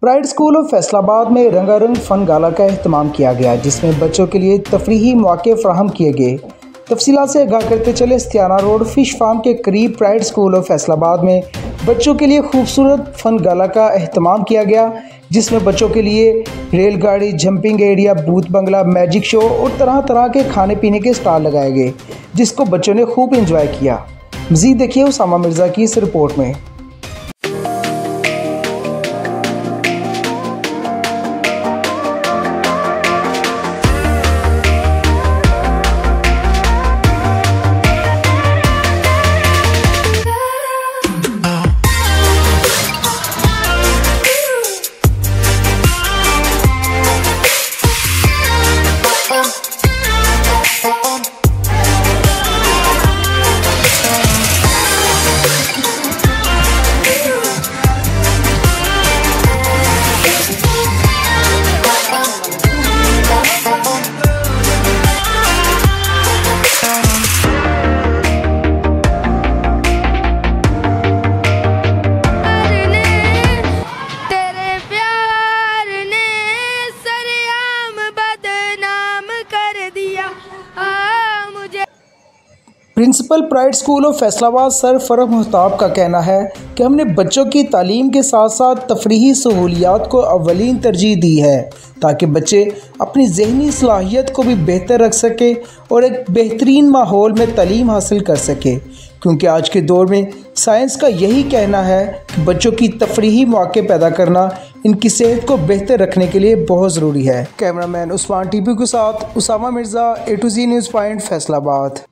Pride school of Faisalabad में रंगारंग fun गाला का एहतमाम किया गया, जिसमें बच्चों के लिए तफरीही मौके फराहम किए गए। तफसीलात से आगाह करते चले स्तियाना रोड फिश फार्म के करीब प्राइड स्कूल ऑफ फैसलाबाद में बच्चों के लिए खूबसूरत फन गाला का एहतमाम किया गया, जिसमें बच्चों के लिए रेलगाड़ी, जंपिंग एरिया, भूत बंगला, मैजिक शो और तरह तरह के खाने पीने के स्टॉल लगाए गए, जिसको बच्चों ने खूब इंजॉय किया। मज़ीद देखिए उसामा मिर्ज़ा की इस रिपोर्ट में। Principal pride school of Faisalabad sir Farah Mahtab का कहना है कि हमने बच्चों की तालीम के साथ साथ तफरीही सहूलियात को अव्वलीन तरजीह दी है, ताकि बच्चे अपनी ज़हनी सलाहियत को भी बेहतर रख सके और एक बेहतरीन माहौल में तालीम हासिल कर सके, क्योंकि आज के दौर में साइंस का यही कहना है कि बच्चों की तफरीही मौके पैदा करना इनकी सेहत को बेहतर रखने के लिए बहुत ज़रूरी है। कैमरामैन उस्मान टीपी के साथ Usama Mirza, A to Z news point, Faisalabad.